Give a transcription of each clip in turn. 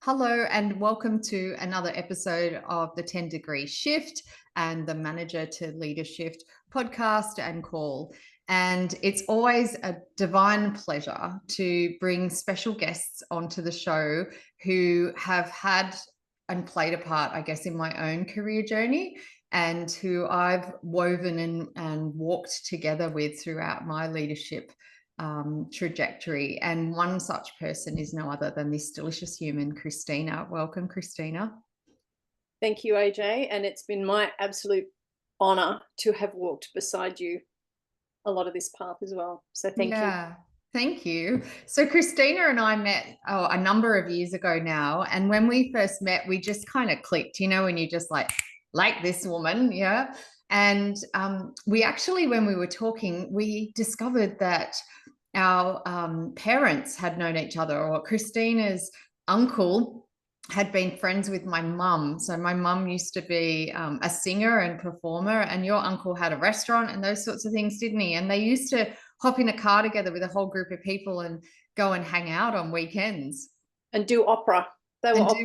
Hello, and welcome to another episode of the 10 Degree Shift and the Manager to Leadership podcast and call. And it's always a divine pleasure to bring special guests onto the show who have had and played a part, I guess, in my own career journey and who I've woven and walked together with throughout my leadership trajectory. And one such person is no other than this delicious human, Christina. Welcome, Christina. Thank you, AJ. And it's been my absolute honor to have walked beside you a lot of this path as well. So thank you. Thank you. So Christina and I met a number of years ago now. And when we first met, we just kind of clicked, when you just like this woman. Yeah. And we actually, when we were talking, we discovered that our parents had known each other, or Christina's uncle had been friends with my mum. So my mum used to be a singer and performer, and your uncle had a restaurant and those sorts of things, didn't he? And they used to hop in a car together with a whole group of people and go and hang out on weekends. And do opera. They were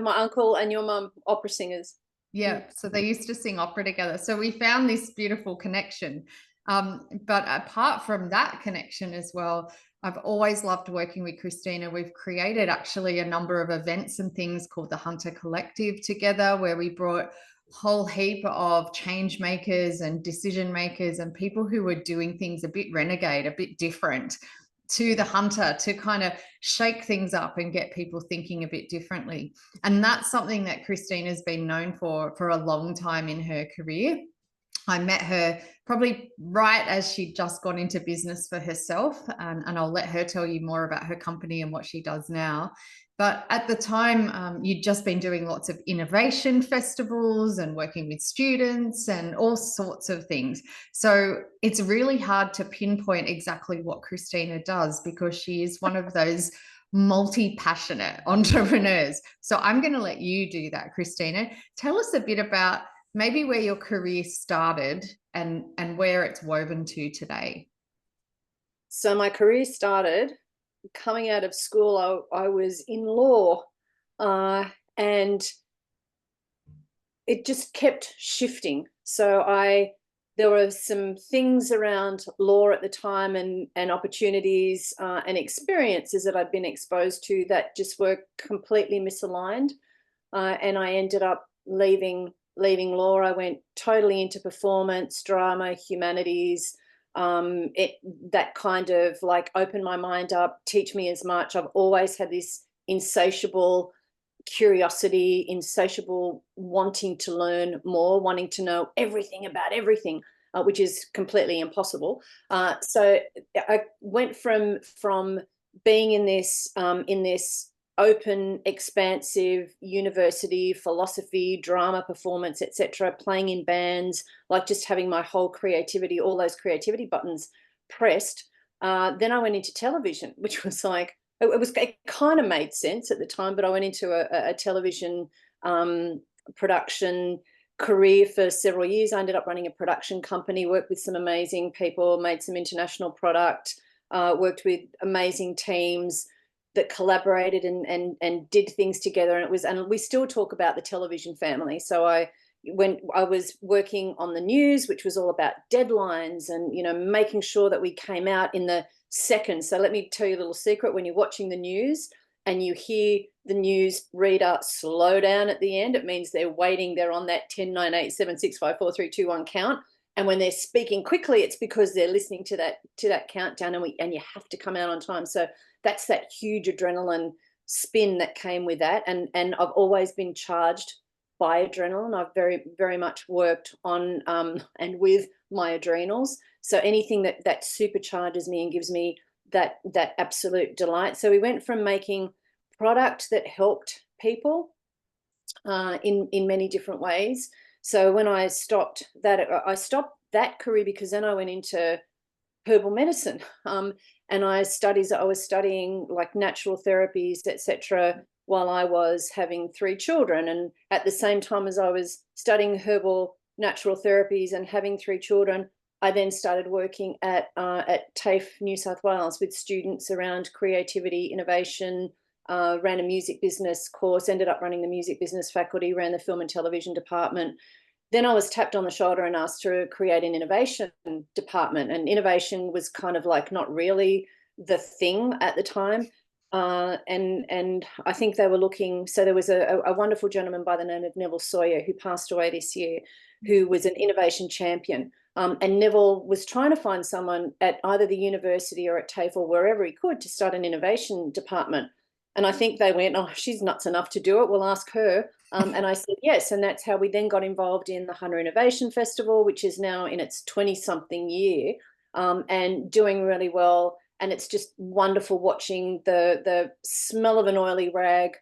my uncle and your mum, opera singers. Yeah, so they used to sing opera together. So we found this beautiful connection. But apart from that connection as well, I've always loved working with Christina. We've created actually a number of events and things called the Hunter Collective together, where we brought a whole heap of change makers and decision makers and people who were doing things a bit renegade, a bit different to the Hunter to kind of shake things up and get people thinking a bit differently. And that's something that Christina's been known for a long time in her career. I met her probably right as she'd just gone into business for herself, and I'll let her tell you more about her company and what she does now. But at the time, you'd just been doing lots of innovation festivals and working with students and all sorts of things. So it's really hard to pinpoint exactly what Christina does, because she is one of those multi-passionate entrepreneurs. So I'm going to let you do that, Christina. Tell us a bit about maybe where your career started and where it's woven to today. So my career started coming out of school. I was in law, and it just kept shifting. So there were some things around law at the time and opportunities and experiences that I'd been exposed to that just were completely misaligned. And I ended up leaving law. I went totally into performance, drama, humanities. That kind of like opened my mind up, teach me as much. I've always had this insatiable curiosity, insatiable wanting to learn more, wanting to know everything about everything, which is completely impossible. So I went from being in this open, expansive university, philosophy, drama, performance, etc., playing in bands, like just having my whole creativity, all those creativity buttons pressed. Then I went into television, which was like, it kind of made sense at the time, but I went into a television production career for several years. I ended up running a production company, worked with some amazing people, made some international product, worked with amazing teams that collaborated and did things together. And we still talk about the television family. So when I was working on the news, which was all about deadlines and, making sure that we came out in the second. So let me tell you a little secret. When you're watching the news and you hear the news reader slow down at the end, it means they're waiting. They're on that 10, 9, 8, 7, 6, 5, 4, 3, 2, 1 count. And when they're speaking quickly, it's because they're listening to that countdown, and you have to come out on time. So that's that huge adrenaline spin that came with that. And I've always been charged by adrenaline. I've very, very much worked on and with my adrenals. So anything that supercharges me and gives me that absolute delight. So we went from making product that helped people in many different ways. So when I stopped that career because then I went into herbal medicine. And I was studying like natural therapies, etc., while I was having 3 children. And at the same time as I was studying herbal natural therapies and having 3 children, I then started working at TAFE New South Wales with students around creativity, innovation, ran a music business course, ended up running the music business faculty, ran the film and television department. Then I was tapped on the shoulder and asked to create an innovation department. And innovation was kind of like not really the thing at the time. And I think they were looking, so there was a wonderful gentleman by the name of Neville Sawyer who passed away this year, who was an innovation champion. And Neville was trying to find someone at either the university or at TAFE or wherever he could to start an innovation department. And I think they went, oh, she's nuts enough to do it. We'll ask her. And I said, yes. And that's how we then got involved in the Hunter Innovation Festival, which is now in its 20-something year, and doing really well. And it's just wonderful watching the smell of an oily rag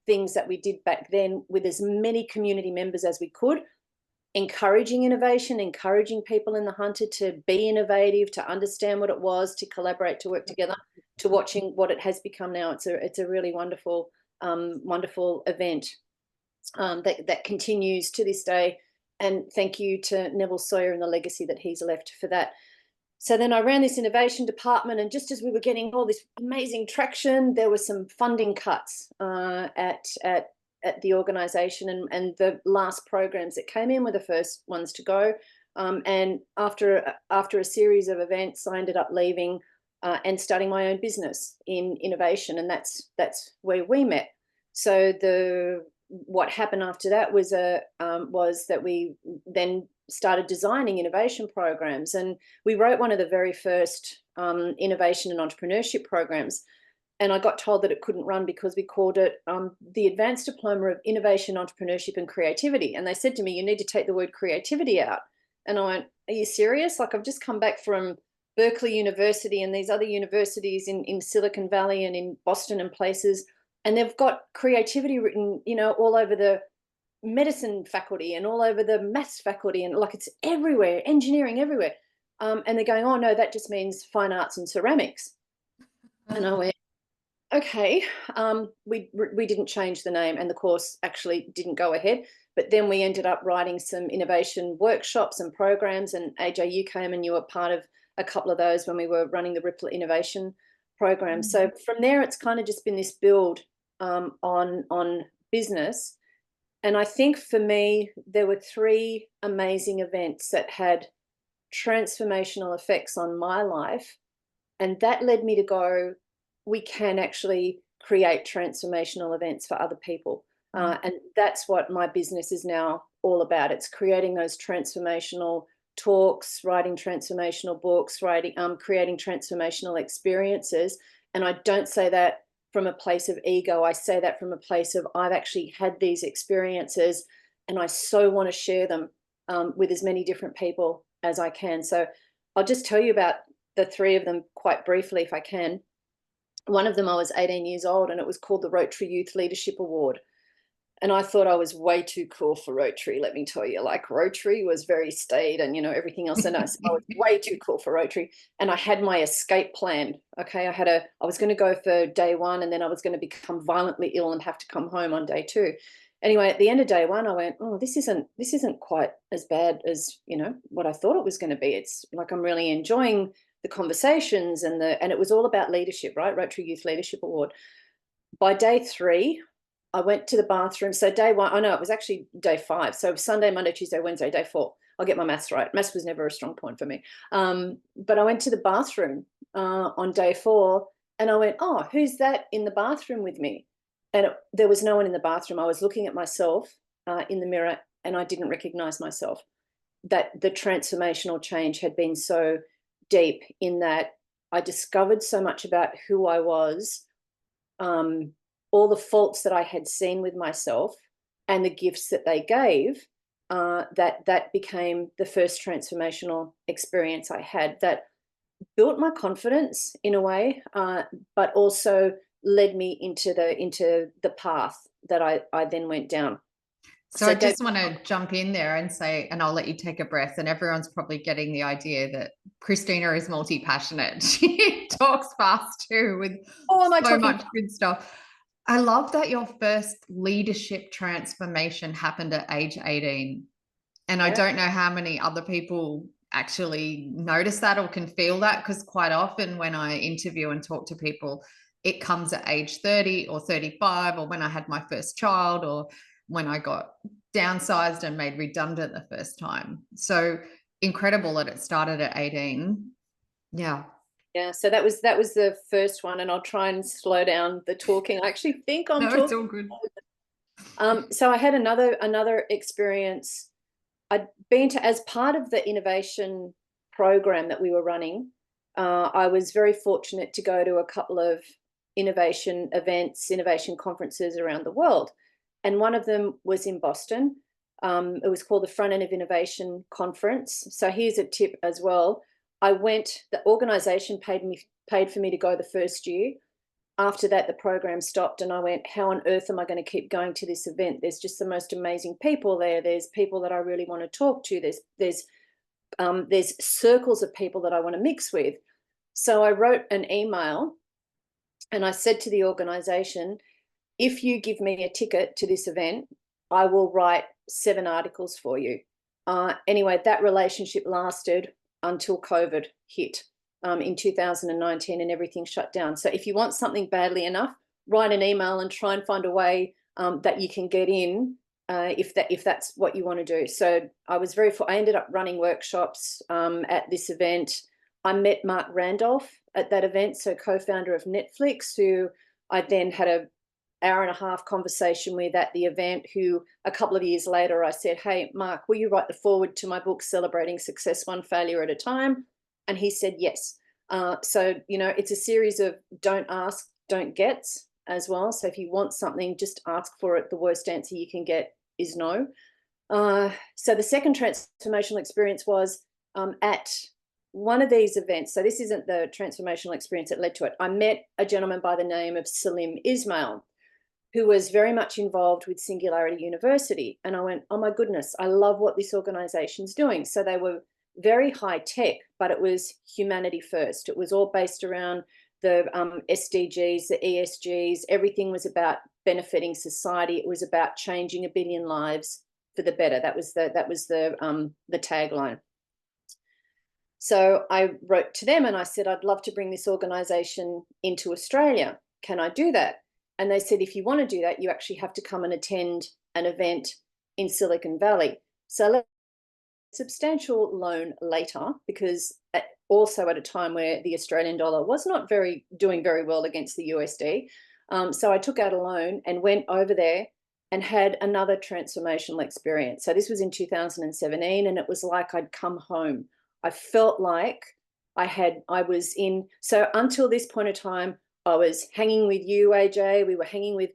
things that we did back then with as many community members as we could, encouraging innovation, encouraging people in the Hunter to be innovative, to understand what it was, to collaborate, to work together, to watching what it has become now. It's a really wonderful, wonderful event that continues to this day. And thank you to Neville Sawyer and the legacy that he's left for that. So then I ran this innovation department, and just as we were getting all this amazing traction, there were some funding cuts at the organisation, and the last programs that came in were the first ones to go. And after a series of events, I ended up leaving and starting my own business in innovation, and that's where we met. So what happened after that was that we then started designing innovation programs, and we wrote one of the very first innovation and entrepreneurship programs. And I got told that it couldn't run because we called it the Advanced Diploma of Innovation, Entrepreneurship and Creativity. And they said to me, you need to take the word creativity out. And I went, are you serious? Like, I've just come back from Berkeley University and these other universities in Silicon Valley and in Boston and places, and they've got creativity written, all over the medicine faculty and all over the maths faculty, and like it's everywhere, engineering everywhere. And they're going, oh no, that just means fine arts and ceramics. And I went, okay. We didn't change the name, and the course actually didn't go ahead. But then we ended up writing some innovation workshops and programs, and AJ, you came and you were part of a couple of those when we were running the Ripple Innovation program. Mm-hmm. So from there, it's kind of just been this build on business. And I think for me, there were 3 amazing events that had transformational effects on my life. And that led me to go, we can actually create transformational events for other people. And that's what my business is now all about. It's creating those transformational talks, writing transformational books, creating transformational experiences. And I don't say that from a place of ego. I say that from a place of, I've actually had these experiences and I so want to share them with as many different people as I can. So I'll just tell you about the 3 of them quite briefly, if I can. One of them, I was 18 years old, and it was called the Rotary Youth Leadership Award. And I thought I was way too cool for Rotary, let me tell you. Like, Rotary was very staid and, everything else. And I was way too cool for Rotary. And I had my escape plan. Okay. I was going to go for day 1, and then I was going to become violently ill and have to come home on day 2. Anyway, at the end of day 1, I went, oh, this isn't quite as bad as, what I thought it was going to be. It's like, I'm really enjoying the conversations and it was all about leadership, right? Rotary Youth Leadership Award. By day 3, I went to the bathroom. So day 1, it was actually day 5. So Sunday, Monday, Tuesday, Wednesday, day 4. I'll get my maths right. Maths was never a strong point for me. But I went to the bathroom on day 4, and I went, oh, who's that in the bathroom with me? And there was no one in the bathroom. I was looking at myself in the mirror, and I didn't recognize myself. That the transformational change had been so deep in that I discovered so much about who I was, all the faults that I had seen with myself and the gifts that they gave, that became the first transformational experience I had that built my confidence in a way, but also led me into the path that I then went down. So I just want to jump in there and say, and I'll let you take a breath, and everyone's probably getting the idea that Christina is multi-passionate. She talks fast too with so much good stuff. I love that your first leadership transformation happened at age 18. And I don't know how many other people actually notice that or can feel that, because quite often when I interview and talk to people, it comes at age 30 or 35, or when I had my first child, or when I got downsized and made redundant the first time. So incredible that it started at 18. Yeah. Yeah, so that was the first one, and I'll try and slow down the talking. I actually think I'm No, talking. it's all good. So I had another experience. I'd been to, as part of the innovation program that we were running, I was very fortunate to go to a couple of innovation events, innovation conferences around the world. And one of them was in Boston. It was called the Front End of Innovation Conference. So here's a tip as well. I went, the organization paid for me to go the first year. After that, the program stopped, and I went, how on earth am I going to keep going to this event? There's just the most amazing people there. There's people that I really want to talk to. There's circles of people that I want to mix with. So I wrote an email, and I said to the organization, if you give me a ticket to this event, I will write 7 articles for you. Anyway, that relationship lasted until COVID hit in 2019, and everything shut down. So if you want something badly enough, write an email and try and find a way that you can get in if that's what you want to do. So I ended up running workshops at this event. I met Mark Randolph at that event, so co-founder of Netflix, who I then had an hour-and-a-half conversation with at the event, who a couple of years later I said, hey, Mark, will you write the foreword to my book, Celebrating Success One Failure at a Time? And he said yes. So, it's a series of don't ask, don't get as well. So if you want something, just ask for it. The worst answer you can get is no. So the second transformational experience was at one of these events. So this isn't the transformational experience that led to it. I met a gentleman by the name of Salim Ismail, who was very much involved with Singularity University. And I went, oh my goodness, I love what this organization's doing. So they were very high tech, but it was humanity first. It was all based around the SDGs, the ESGs. Everything was about benefiting society. It was about changing 1 billion lives for the better. That was the tagline. So I wrote to them and I said, I'd love to bring this organization into Australia. Can I do that? And they said, if you want to do that, you actually have to come and attend an event in Silicon Valley. So substantial loan later, because also at a time where the Australian dollar was not doing very well against the USD. So I took out a loan and went over there and had another transformational experience. So this was in 2017, and it was like I'd come home. I felt like so until this point of time, I was hanging with you, AJ. We were hanging with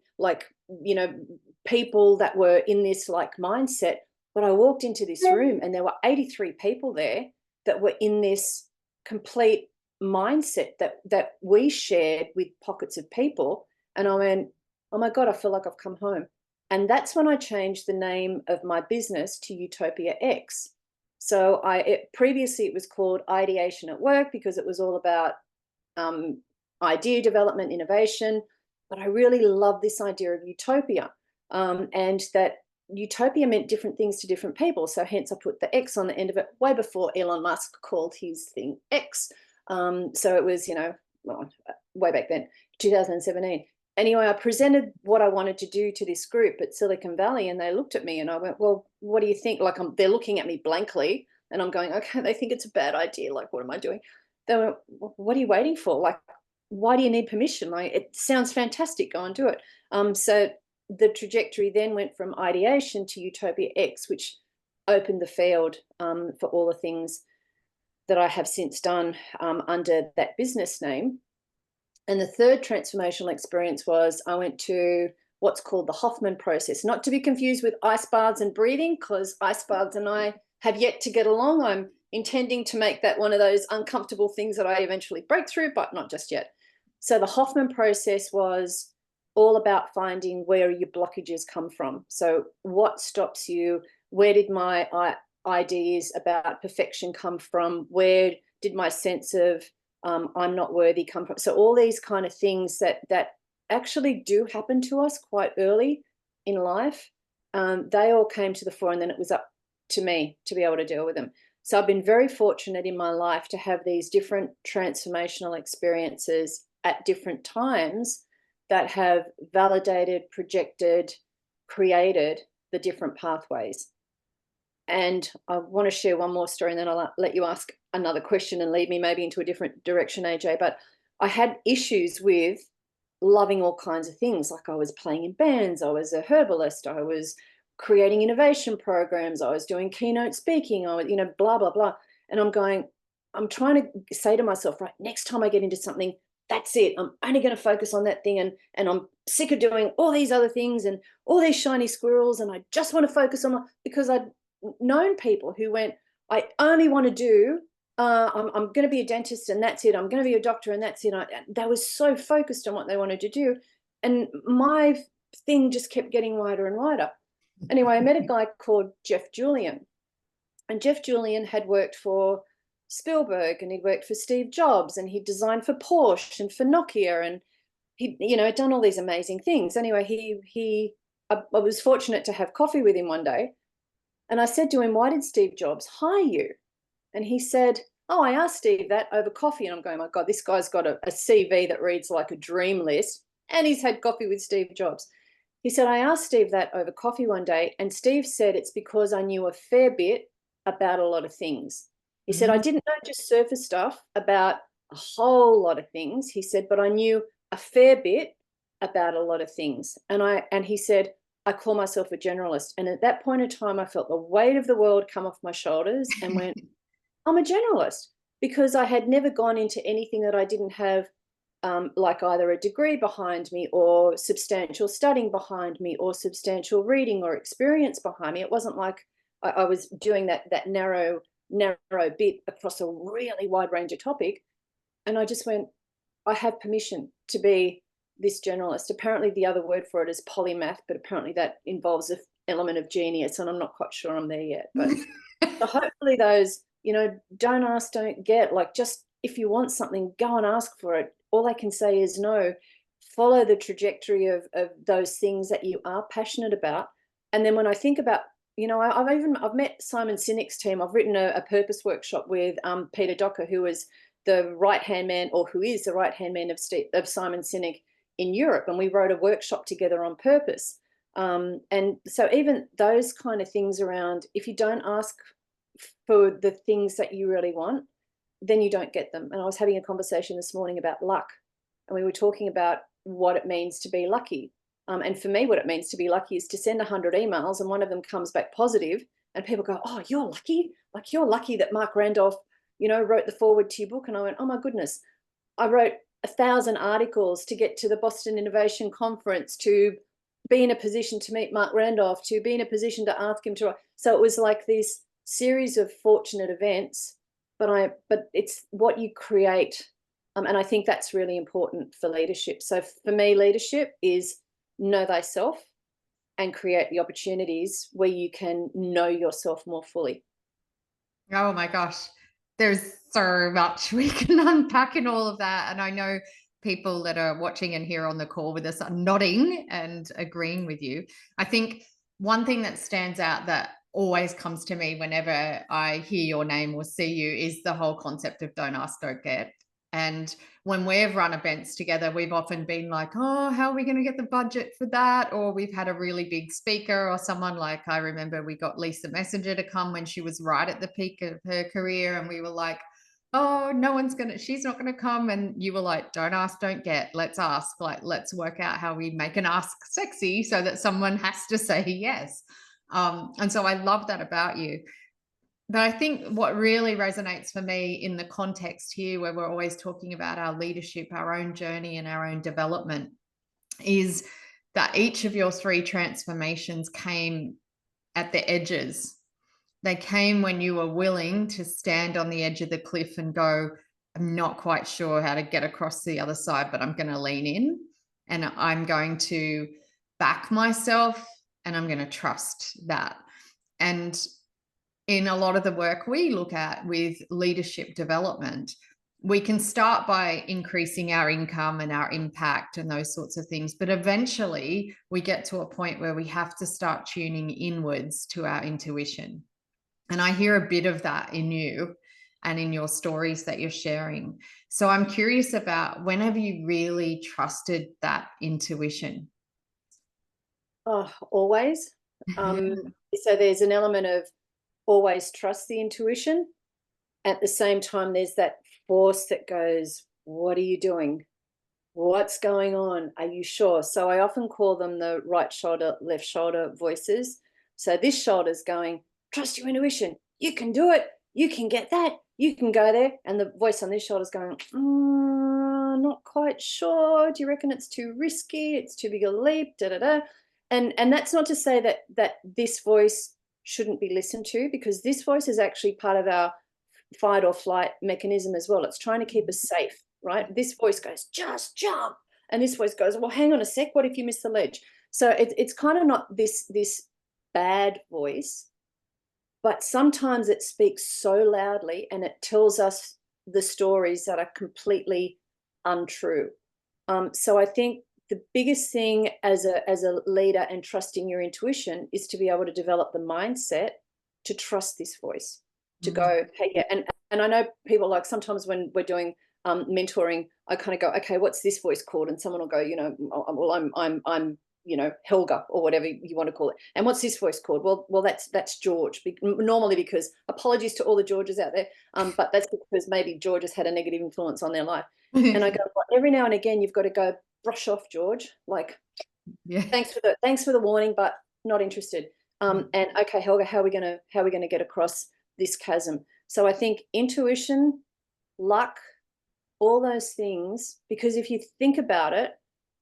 people that were in this mindset. But I walked into this room and there were 83 people there that were in this complete mindset that we shared with pockets of people. And I went, oh my God, I feel like I've come home. And that's when I changed the name of my business to Utopia X. So previously it was called Ideation at Work, because it was all about idea development, innovation. But I really love this idea of utopia, and that utopia meant different things to different people. So hence I put the X on the end of it, way before Elon Musk called his thing X. So it was, way back then, 2017. Anyway, I presented what I wanted to do to this group at Silicon Valley, and they looked at me and I went, well, what do you think? They're looking at me blankly, and I'm going, okay, they think it's a bad idea. What am I doing? They went, what are you waiting for? Why do you need permission? It sounds fantastic. Go and do it. So the trajectory then went from Ideation to Utopia X, which opened the field for all the things that I have since done under that business name. And the third transformational experience was I went to what's called the Hoffman process, not to be confused with ice baths and breathing, because ice baths and I have yet to get along. I'm intending to make that one of those uncomfortable things that I eventually break through, but not just yet. So the Hoffman process was all about finding where your blockages come from. So what stops you? Where did my ideas about perfection come from? Where did my sense of I'm not worthy come from? So all these kind of things that actually do happen to us quite early in life, they all came to the fore, and then it was up to me to be able to deal with them. So I've been very fortunate in my life to have these different transformational experiences at different times that have validated, projected, created the different pathways. And I want to share one more story, and then I'll let you ask another question and lead me maybe into a different direction, AJ. But I had issues with loving all kinds of things. Like, I was playing in bands, I was a herbalist, I was creating innovation programs, I was doing keynote speaking, I was, blah, blah, blah. And I'm trying to say to myself, right, next time I get into something, that's it. I'm only going to focus on that thing. And I'm sick of doing all these other things and all these shiny squirrels. And I just want to focus on because I'd known people who went, I only want to do, I'm going to be a dentist and that's it. I'm going to be a doctor and that's it. They were so focused on what they wanted to do. And my thing just kept getting wider and wider. Anyway, I met a guy called Jeff Julian. And Jeff Julian had worked for Spielberg, and he'd worked for Steve Jobs, and he designed for Porsche and for Nokia, and he, done all these amazing things. Anyway, I was fortunate to have coffee with him one day, and I said to him, "Why did Steve Jobs hire you?" And he said, "Oh, I asked Steve that over coffee." And I'm going, "My God, this guy's got a CV that reads like a dream list, and he's had coffee with Steve Jobs." He said, "I asked Steve that over coffee one day, and Steve said it's because I knew a fair bit about a lot of things." He said, "I didn't know just surface stuff about a whole lot of things." He said, "But I knew a fair bit about a lot of things." And he said, "I call myself a generalist." And at that point in time, I felt the weight of the world come off my shoulders and went, I'm a generalist, because I had never gone into anything that I didn't have like either a degree behind me or substantial studying behind me or substantial reading or experience behind me. It wasn't like I was doing that narrow bit across a really wide range of topic. And I just went, I have permission to be this generalist. Apparently the other word for it is polymath, but apparently that involves an element of genius, and I'm not quite sure I'm there yet. But so hopefully those, don't ask, don't get, like, just if you want something, go and ask for it. All I can say is no, follow the trajectory of those things that you are passionate about. And then when I think about, I've met Simon Sinek's team. I've written a purpose workshop with Peter Docker, who is the right-hand man, or who is the right-hand man of Simon Sinek in Europe. And we wrote a workshop together on purpose. And so even those kind of things around, if you don't ask for the things that you really want, then you don't get them. And I was having a conversation this morning about luck, and we were talking about what it means to be lucky. And for me, what it means to be lucky is to send 100 emails and one of them comes back positive, and people go, "Oh, you're lucky. Like, you're lucky that Mark Randolph, wrote the foreword to your book." And I went, "Oh my goodness, I wrote 1,000 articles to get to the Boston Innovation Conference, to be in a position to meet Mark Randolph, to be in a position to ask him to." So it was like this series of fortunate events, but it's what you create. And I think that's really important for leadership. So for me, leadership is know thyself and create the opportunities where you can know yourself more fully. Oh my gosh, there's so much we can unpack in all of that. And I know people that are watching and here on the call with us are nodding and agreeing with you. I think one thing that stands out that always comes to me whenever I hear your name or see you is the whole concept of don't ask, don't get. And when we've run events together, we've often been like, "Oh, how are we going to get the budget for that?" Or we've had a really big speaker or someone, like, I remember we got Lisa Messenger to come when she was right at the peak of her career. And we were like, "Oh, she's not going to come." And you were like, "Don't ask, don't get. Let's ask. Like, let's work out how we make an ask sexy so that someone has to say yes." And so I love that about you. But I think what really resonates for me in the context here, where we're always talking about our leadership, our own journey, and our own development, is that each of your 3 transformations came at the edges. They came when you were willing to stand on the edge of the cliff and go, "I'm not quite sure how to get across the other side, but I'm going to lean in, and I'm going to back myself, and I'm going to trust that." And in a lot of the work we look at with leadership development, we can start by increasing our income and our impact and those sorts of things. But eventually we get to a point where we have to start tuning inwards to our intuition. And I hear a bit of that in you. and in your stories that you're sharing. So I'm curious about, when have you really trusted that intuition? Oh, always. So there's an element of always trust the intuition. At the same time, there's that force that goes, what are you doing? What's going on? Are you sure? So I often call them the right shoulder, left shoulder voices. So this shoulder's going, trust your intuition. You can do it. You can get that. You can go there. And the voice on this shoulder's going, not quite sure. Do you reckon it's too risky? It's too big a leap, da, da, da. And that's not to say that this voice shouldn't be listened to, because this voice is actually part of our fight or flight mechanism as well. It's trying to keep us safe, right? This voice goes, just jump. And this voice goes, well, hang on a sec. What if you miss the ledge? So it's kind of not this bad voice, but sometimes it speaks so loudly and it tells us the stories that are completely untrue. So I think the biggest thing as a leader and trusting your intuition is to be able to develop the mindset to trust this voice, to go, hey, yeah. And I know people, like, sometimes when we're doing mentoring, I kind of go, okay, what's this voice called? And someone will go, well, I'm Helga, or whatever you want to call it. And what's this voice called? Well, that's George. Normally, because, apologies to all the Georges out there, but that's because maybe George has had a negative influence on their life. And I go, well, every now and again, you've got to go, brush off, George. Like, Yeah. thanks for the warning, but not interested. And okay, Helga, how are we gonna get across this chasm? So I think intuition, luck, all those things, because if you think about it,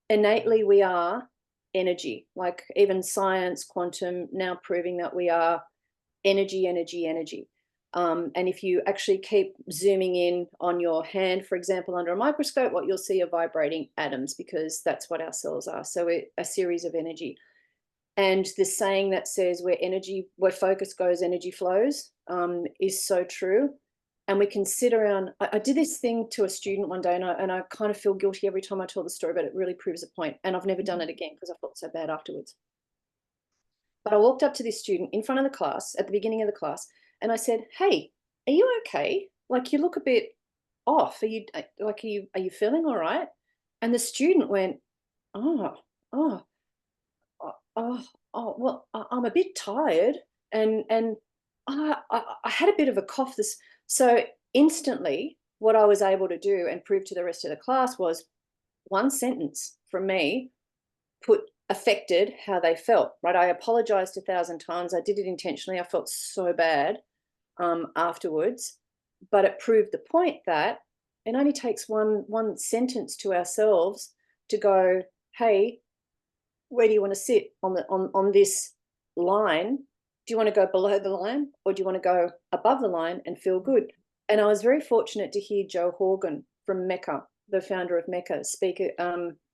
innately we are energy. Like, even science, quantum, now proving that we are energy, energy, energy. And if you actually keep zooming in on your hand, for example, under a microscope, what you'll see are vibrating atoms, because that's what our cells are. So we're a series of energy. And the saying that says where focus goes, energy flows, is so true. And we can sit around. I did this thing to a student one day, and I kind of feel guilty every time I tell the story, but it really proves a point. And I've never done it again because I felt so bad afterwards. But I walked up to this student in front of the class at the beginning of the class, and I said, hey, are you okay? Like, you look a bit off. Are you feeling all right? And the student went, oh, well, I'm a bit tired, and I had a bit of a cough. So instantly, what I was able to do and prove to the rest of the class was one sentence from me affected how they felt, right? I apologized 1,000 times. I did it intentionally. I felt so bad afterwards, but it proved the point that it only takes one sentence to ourselves to go, hey, where do you want to sit on this line? Do you want to go below the line, or do you want to go above the line and feel good? And I was very fortunate to hear Jo Horgan from Mecca, the founder of Mecca, speak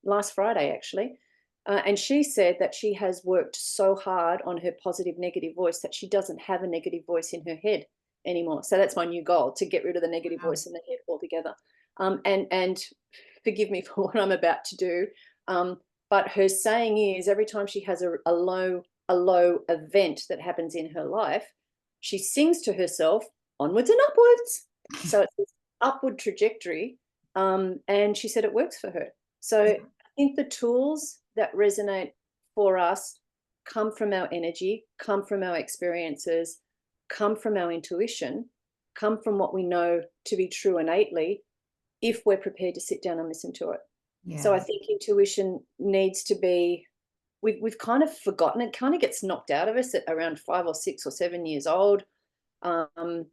last Friday, actually. And she said that she has worked so hard on her positive negative voice that she doesn't have a negative voice in her head anymore. So that's my new goal, to get rid of the negative voice in the head altogether. And forgive me for what I'm about to do. But her saying is, every time she has a low event that happens in her life, she sings to herself, onwards and upwards. So it's this upward trajectory. And she said it works for her. So I think the tools that resonate for us come from our energy, come from our experiences, come from our intuition, come from what we know to be true innately, if we're prepared to sit down and listen to it. Yeah. So I think intuition needs to be, we've kind of forgotten. It kind of gets knocked out of us at around 5 or 6 or 7 years old. And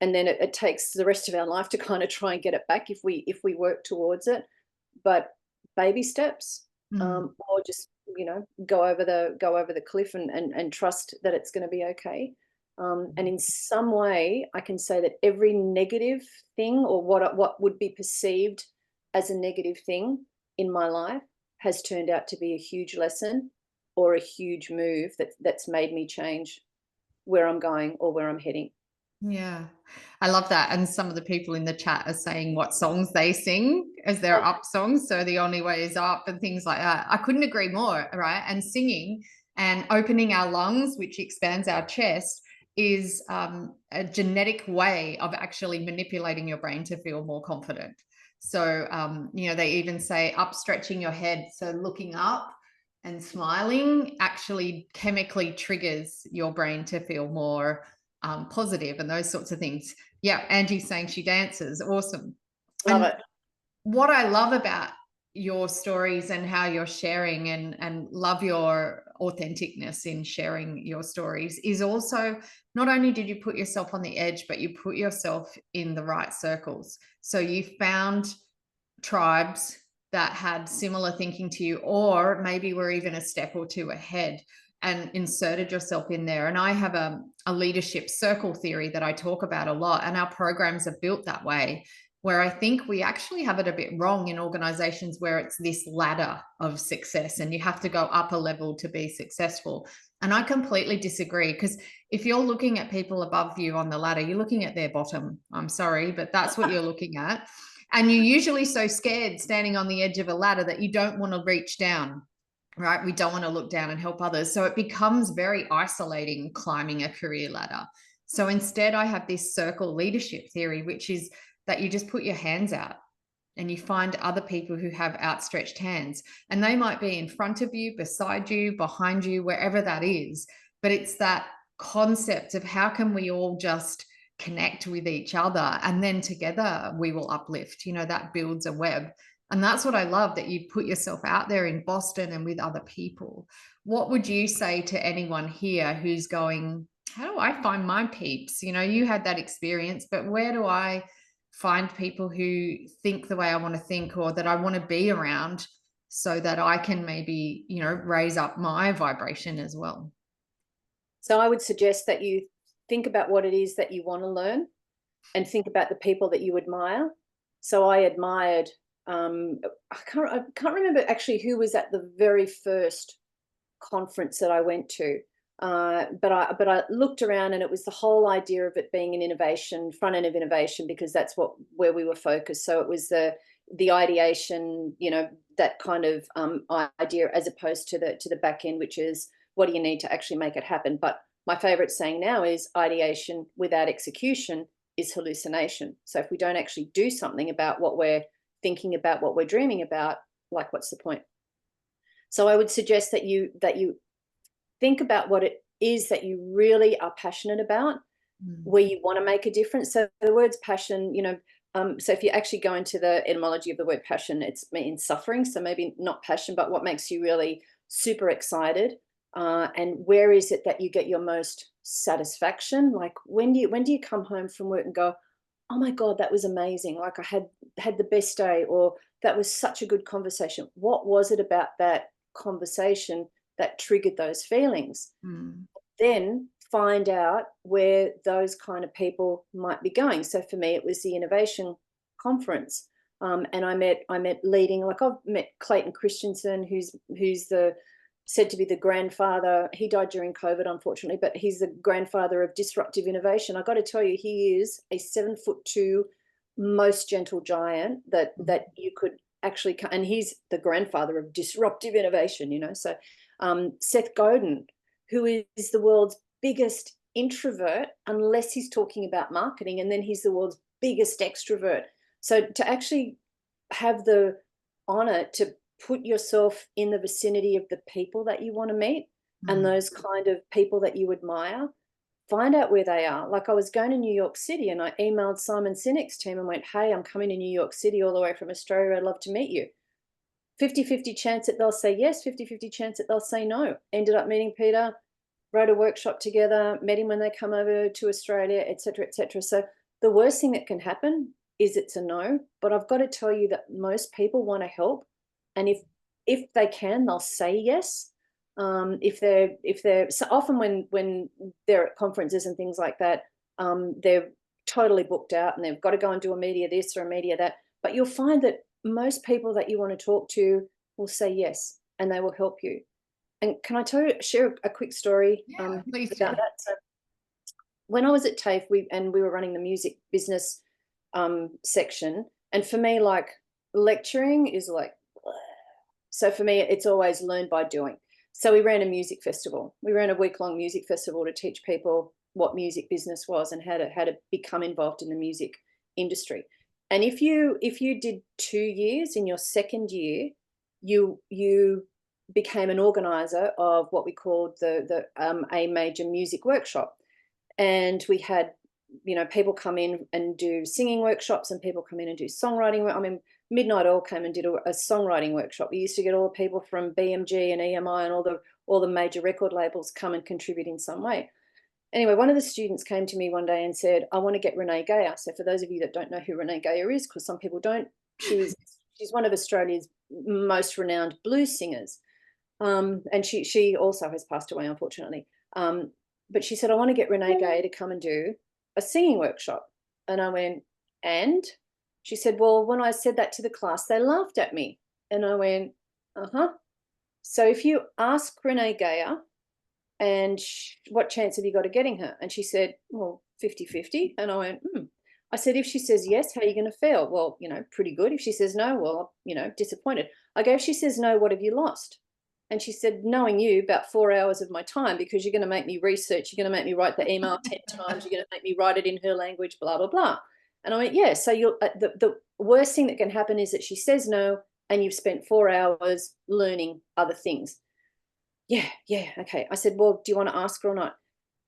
then it takes the rest of our life to kind of try and get it back if we work towards it. But baby steps, or just, go over the cliff and trust that it's going to be okay. And in some way, I can say that every negative thing, or what would be perceived as a negative thing in my life, has turned out to be a huge lesson or a huge move that's made me change where I'm going or where I'm heading. Yeah, I love that. And some of the people in the chat are saying what songs they sing as their up songs. So The Only Way Is Up and things like that. I couldn't agree more, right? And singing and opening our lungs, which expands our chest, is a genetic way of actually manipulating your brain to feel more confident. So, you know, they even say upstretching your head. So looking up and smiling actually chemically triggers your brain to feel more positive and those sorts of things. Yeah, Angie's saying she dances. Awesome. Love And it. what I love about your stories and how you're sharing, and love your authenticness in sharing your stories, is also not only did you put yourself on the edge, but you put yourself in the right circles. So you found tribes that had similar thinking to you, or maybe were even a step or two ahead, and inserted yourself in there. And I have a leadership circle theory that I talk about a lot, and our programs are built that way, where I think we actually have it a bit wrong in organizations where it's this ladder of success and you have to go up a level to be successful. And I completely disagree, because if you're looking at people above you on the ladder, you're looking at their bottom. I'm sorry, but that's what you're looking at. And you're usually so scared standing on the edge of a ladder that you don't want to reach down, right? We don't want to look down and help others. So it becomes very isolating climbing a career ladder. So instead, I have this circle leadership theory, which is that you just put your hands out and you find other people who have outstretched hands. And they might be in front of you, beside you, behind you, wherever that is. But it's that concept of how can we all just connect with each other, and then together we will uplift. You know, that builds a web. And that's what I love, that you put yourself out there in Boston and with other people. What would you say to anyone here who's going, how do I find my peeps? You know, you had that experience, but where do I find people who think the way I want to think, or that I want to be around, so that I can maybe, you know, raise up my vibration as well? So I would suggest that you think about what it is that you want to learn, and think about the people that you admire. So I admired, I can't remember actually who was at the very first conference that I went to. But I looked around, and it was the whole idea of it being an innovation, front end of innovation, because that's where we were focused. So it was the ideation, you know, that kind of idea, as opposed to the back end, which is what do you need to actually make it happen. But my favorite saying now is ideation without execution is hallucination. So if we don't actually do something about what we're thinking about, what we're dreaming about, like, what's the point? So I would suggest that you think about what it is that you really are passionate about, where you want to make a difference. So the words passion, you know, so if you actually go into the etymology of the word passion, it's means suffering. So maybe not passion, but what makes you really super excited, and where is it that you get your most satisfaction? Like, when do you come home from work and go, oh my God, that was amazing. Like, I had the best day, or that was such a good conversation. What was it about that conversation that triggered those feelings? Then find out where those kind of people might be going. So for me, it was the innovation conference, and I met leading, like, I've met Clayton Christensen, who's said to be the grandfather. He died during COVID, unfortunately, but he's the grandfather of disruptive innovation. I got to tell you, he is a 7'2", most gentle giant that you could actually, and he's the grandfather of disruptive innovation, you know. So Seth Godin, who is the world's biggest introvert, unless he's talking about marketing, and then he's the world's biggest extrovert. So to actually have the honor to put yourself in the vicinity of the people that you want to meet, and those kind of people that you admire, find out where they are. Like, I was going to New York City, and I emailed Simon Sinek's team and went, hey, I'm coming to New York City all the way from Australia. I'd love to meet you. 50-50 chance that they'll say yes, 50-50 chance that they'll say no. Ended up meeting Peter, wrote a workshop together, met him when they come over to Australia, etc., etc. So the worst thing that can happen is it's a no. But I've got to tell you that most people want to help, and if they can, they'll say yes. If they're so often when they're at conferences and things like that, they're totally booked out, and they've got to go and do a media this or a media that. But you'll find that most people that you want to talk to will say yes, and they will help you. And can I share a quick story Please about that? So when I was at TAFE, we were running the music business section, and for me, like, lecturing is like, so for me, it's always learn by doing. So we ran a music festival. We ran a week-long music festival to teach people what music business was and how to become involved in the music industry. And if you did 2 years, in your second year, you became an organizer of what we called a major music workshop. And we had, people come in and do singing workshops, and people come in and do songwriting. I mean, Midnight Oil came and did a songwriting workshop. We used to get all the people from BMG and EMI and all the major record labels come and contribute in some way. Anyway, one of the students came to me one day and said, I want to get Renee Geyer. So for those of you that don't know who Renee Geyer is, because some people don't, she's one of Australia's most renowned blues singers. And she also has passed away, unfortunately. But she said, I want to get Renee Geyer to come and do a singing workshop. And I went, and? She said, well, when I said that to the class, they laughed at me. And I went, uh-huh. So if you ask Renee Geyer, and what chance have you got of getting her? And she said, well, 50-50. And I went, I said, if she says yes, how are you going to feel? Well, pretty good. If she says no, well, disappointed. I go, if she says no, what have you lost? And she said, knowing you, about 4 hours of my time, because you're going to make me research, you're going to make me write the email 10 times, you're going to make me write it in her language, blah, blah, blah. And I went, yeah, so the worst thing that can happen is that she says no, and you've spent 4 hours learning other things. Yeah, okay. I said, well, do you want to ask her or not?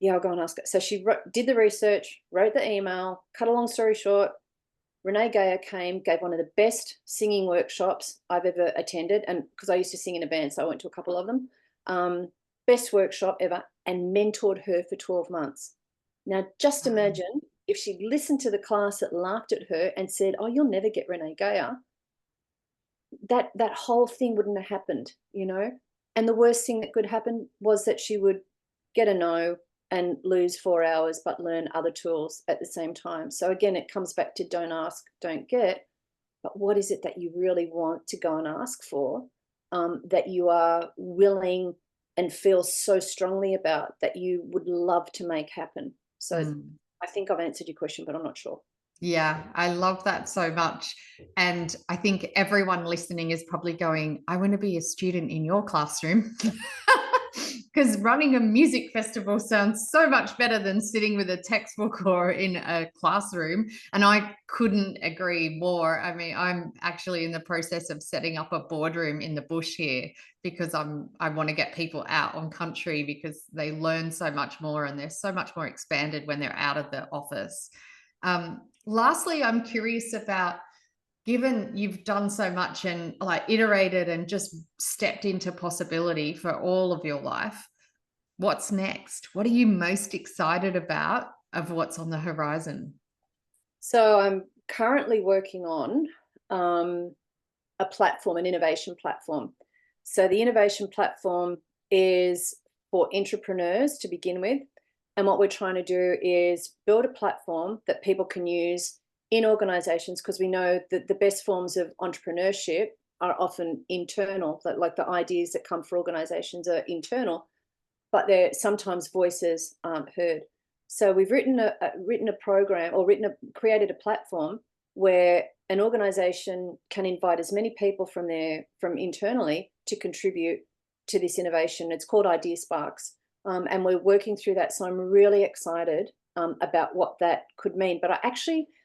Yeah, I'll go and ask her. So she did the research, wrote the email, cut a long story short, Renee Geyer came, gave one of the best singing workshops I've ever attended. And because I used to sing in a band, so I went to a couple of them. Best workshop ever, and mentored her for 12 months. Now, just imagine if she'd listened to the class that laughed at her and said, oh, you'll never get Renee Geyer. That whole thing wouldn't have happened, And the worst thing that could happen was that she would get a no and lose 4 hours, but learn other tools at the same time. So again, it comes back to don't ask, don't get. But what is it that you really want to go and ask for, that you are willing and feel so strongly about, that you would love to make happen? So I think I've answered your question, but I'm not sure. Yeah, I love that so much. And I think everyone listening is probably going, I want to be a student in your classroom. Because running a music festival sounds so much better than sitting with a textbook or in a classroom. And I couldn't agree more. I mean, I'm actually in the process of setting up a boardroom in the bush here, because I want to get people out on country, because they learn so much more and they're so much more expanded when they're out of the office. Lastly, I'm curious about, given you've done so much and like iterated and just stepped into possibility for all of your life, what's next? What are you most excited about of what's on the horizon? So I'm currently working on a platform, an innovation platform. So the innovation platform is for entrepreneurs to begin with. And what we're trying to do is build a platform that people can use in organizations, because we know that the best forms of entrepreneurship are often internal, like the ideas that come for organizations are internal, but they're sometimes voices aren't heard. So we've written a program, or created a platform where an organization can invite as many people from internally to contribute to this innovation. It's called Idea Sparks. And we're working through that. So I'm really excited about what that could mean. But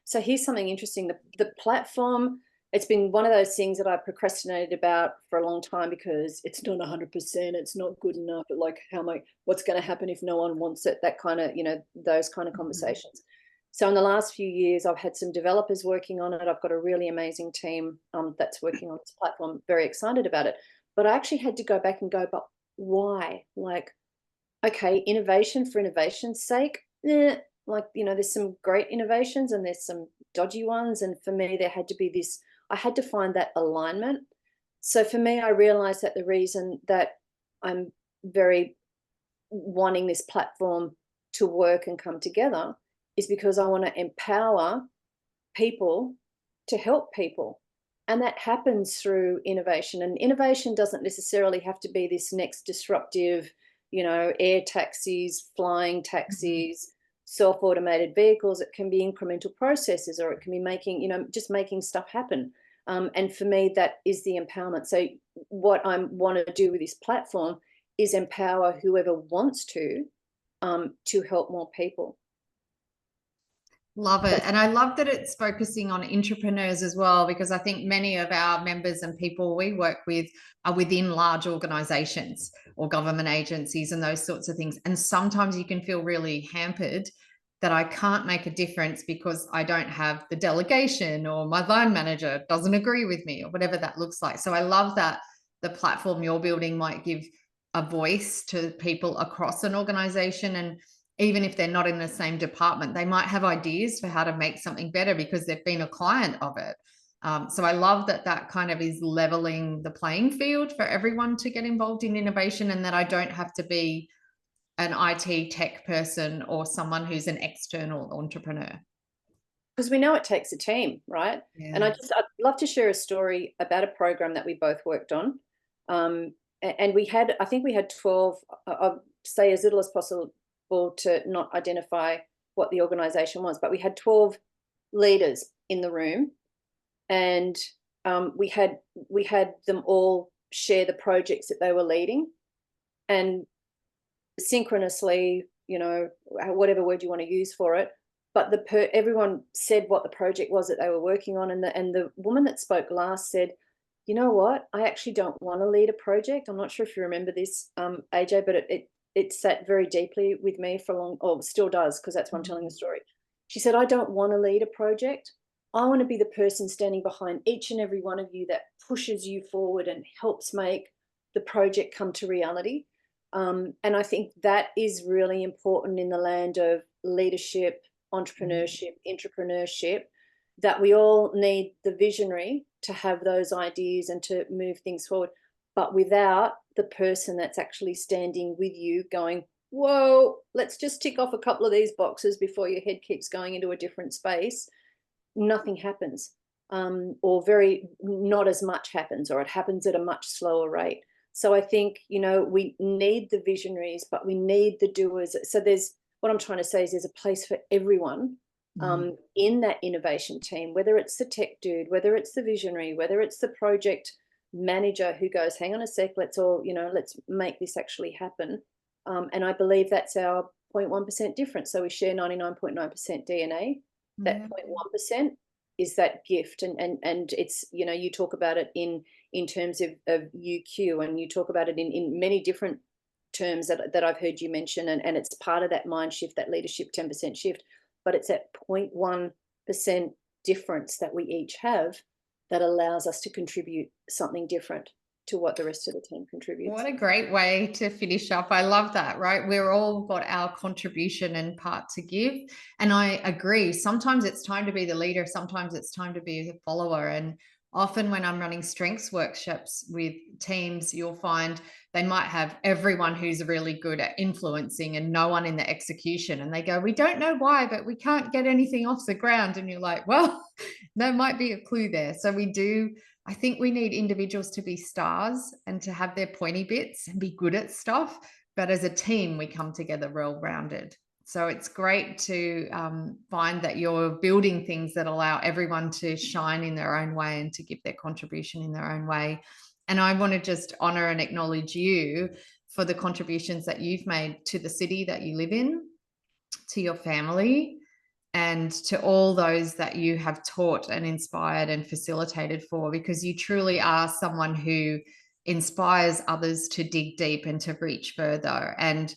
so here's something interesting. The platform, it's been one of those things that I procrastinated about for a long time, because it's not 100%, it's not good enough. But like, what's going to happen if no one wants it? That kind of, those kind of conversations. So in the last few years, I've had some developers working on it. I've got a really amazing team that's working on this platform. Very excited about it. But I actually had to go back and go, but why? Like, okay, innovation for innovation's sake, there's some great innovations and there's some dodgy ones. And for me, there had to be this, I had to find that alignment. So for me, I realized that the reason that I'm very wanting this platform to work and come together is because I want to empower people to help people. And that happens through innovation. And innovation doesn't necessarily have to be this next disruptive, air taxis, flying taxis, self-automated vehicles. It can be incremental processes, or it can be making, just making stuff happen. And for me, that is the empowerment. So what I want to do with this platform is empower whoever wants to to help more people. Love it. And I love that it's focusing on entrepreneurs as well, because I think many of our members and people we work with are within large organizations or government agencies and those sorts of things. And sometimes you can feel really hampered that I can't make a difference because I don't have the delegation, or my line manager doesn't agree with me, or whatever that looks like. So I love that the platform you're building might give a voice to people across an organization, and even if they're not in the same department, they might have ideas for how to make something better because they've been a client of it. So I love that that kind of is leveling the playing field for everyone to get involved in innovation, and that I don't have to be an IT tech person or someone who's an external entrepreneur. Because we know it takes a team, right? Yeah. And I'd love to share a story about a program that we both worked on. And we had, I think we had 12, I'll say as little as possible to not identify what the organization was, but we had 12 leaders in the room, and we had them all share the projects that they were leading, and synchronously, you know, whatever word you want to use for it, but everyone said what the project was that they were working on, and the woman that spoke last said, you know what, I actually don't want to lead a project. I'm not sure if you remember this, AJ, but it sat very deeply with me for long, or still does, because that's why I'm telling the story. She said, I don't want to lead a project. I want to be the person standing behind each and every one of you that pushes you forward and helps make the project come to reality. And I think that is really important in the land of leadership, entrepreneurship, entrepreneurship, that we all need the visionary to have those ideas and to move things forward, but without the person that's actually standing with you going, whoa, let's just tick off a couple of these boxes before your head keeps going into a different space, nothing happens, or not as much happens, or it happens at a much slower rate. So I think, you know, we need the visionaries, but we need the doers. So what I'm trying to say is there's a place for everyone in that innovation team, whether it's the tech dude, whether it's the visionary, whether it's the project manager who goes, hang on a sec, let's make this actually happen. And I believe that's our 0.1% difference. So we share 99.9% DNA. That 0.1% is that gift. And it's, you know, you talk about it in terms of UQ, and you talk about it in many different terms that I've heard you mention, and it's part of that mind shift, that leadership 10% shift, but it's that 0.1% difference that we each have that allows us to contribute something different to what the rest of the team contributes. What a great way to finish up. I love that, right? We're all got our contribution and part to give. And I agree. Sometimes it's time to be the leader. Sometimes it's time to be the follower. And often when I'm running strengths workshops with teams, you'll find they might have everyone who's really good at influencing and no one in the execution. And they go, we don't know why, but we can't get anything off the ground. And you're like, well, there might be a clue there. So I think we need individuals to be stars and to have their pointy bits and be good at stuff. But as a team, we come together well-rounded. So it's great to find that you're building things that allow everyone to shine in their own way and to give their contribution in their own way. And I want to just honor and acknowledge you for the contributions that you've made to the city that you live in, to your family, and to all those that you have taught and inspired and facilitated for, because you truly are someone who inspires others to dig deep and to reach further. And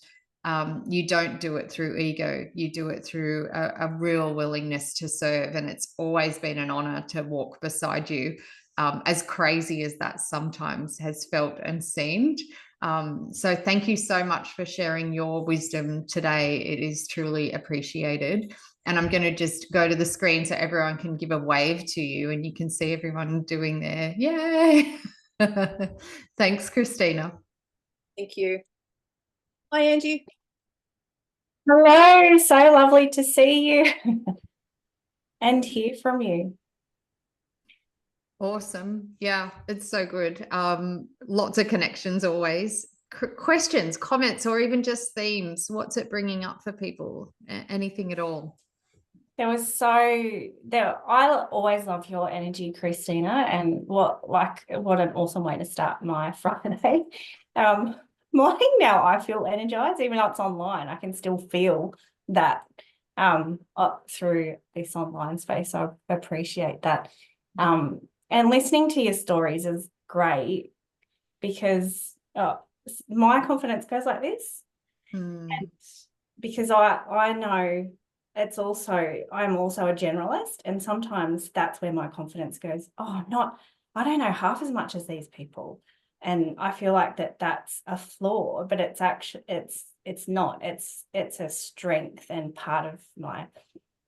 you don't do it through ego. You do it through a real willingness to serve. And it's always been an honor to walk beside you, as crazy as that sometimes has felt and seemed. So thank you so much for sharing your wisdom today. It is truly appreciated. And I'm going to just go to the screen so everyone can give a wave to you and you can see everyone doing their yay. Thanks, Christina. Thank you. Hi, Angie. Hello, so lovely to see you and hear from you. Awesome. Yeah, it's so good. Lots of connections always. Questions, comments, or even just themes. What's it bringing up for people? Anything at all? I always love your energy, Christina, and what an awesome way to start my Friday. morning now I feel energized, even though it's online. I can still feel that through this online space. So I appreciate that. And listening to your stories is great because my confidence goes like this. And because I know I'm also a generalist, and sometimes that's where my confidence goes, I don't know half as much as these people. And I feel like that's a flaw, but it's actually, it's not, it's a strength and part of my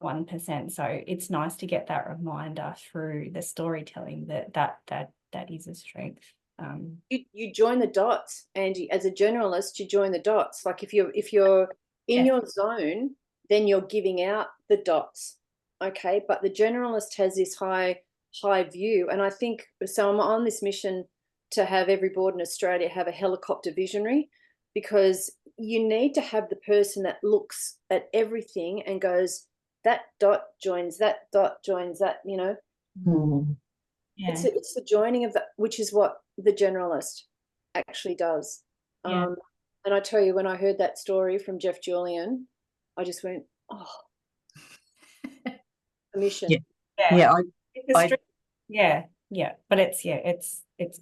1%. So it's nice to get that reminder through the storytelling that is a strength. You join the dots, Angie. As a generalist, you join the dots. Like if you're in your zone, then you're giving out the dots. Okay. But the generalist has this high view. And I think, so I'm on this mission to have every board in Australia have a helicopter visionary, because you need to have the person that looks at everything and goes, that dot joins that, you know. Yeah. It's the joining of that, which is what the generalist actually does. Yeah. And I tell you, when I heard that story from Jeff Julian, I just went, oh, a mission. Yeah. But it's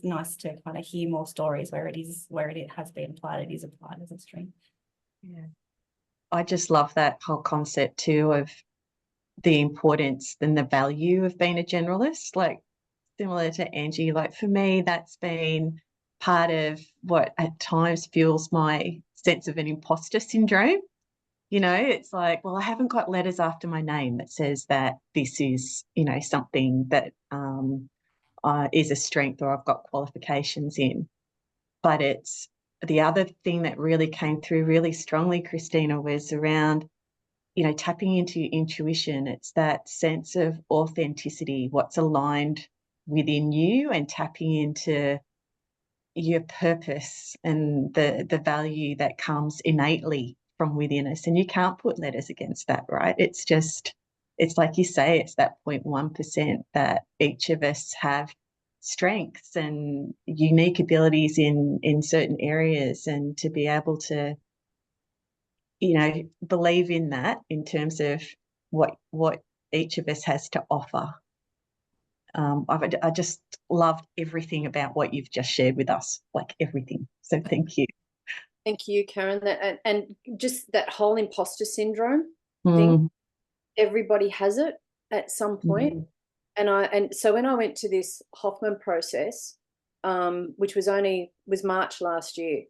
nice to kind of hear more stories where it has been applied. It is applied as a strength. Yeah. I just love that whole concept too of the importance and the value of being a generalist. Like, similar to Angie, like for me, that's been part of what at times fuels my sense of an imposter syndrome. You know, it's like, well, I haven't got letters after my name that says that this is, you know, something that is a strength, or I've got qualifications in. But it's the other thing that really came through really strongly, Christina, was around, you know, tapping into your intuition. It's that sense of authenticity, what's aligned within you, and tapping into your purpose and the value that comes innately from within us. And you can't put letters against that, right? It's just, it's like you say, it's that 0.1% that each of us have strengths and unique abilities in certain areas, and to be able to, you know, believe in that in terms of what each of us has to offer. I just loved everything about what you've just shared with us, like everything. So thank you. Thank you, Karen. That and just that whole imposter syndrome thing. Everybody has it at some point. And so when I went to this Hoffman process, which was March last year,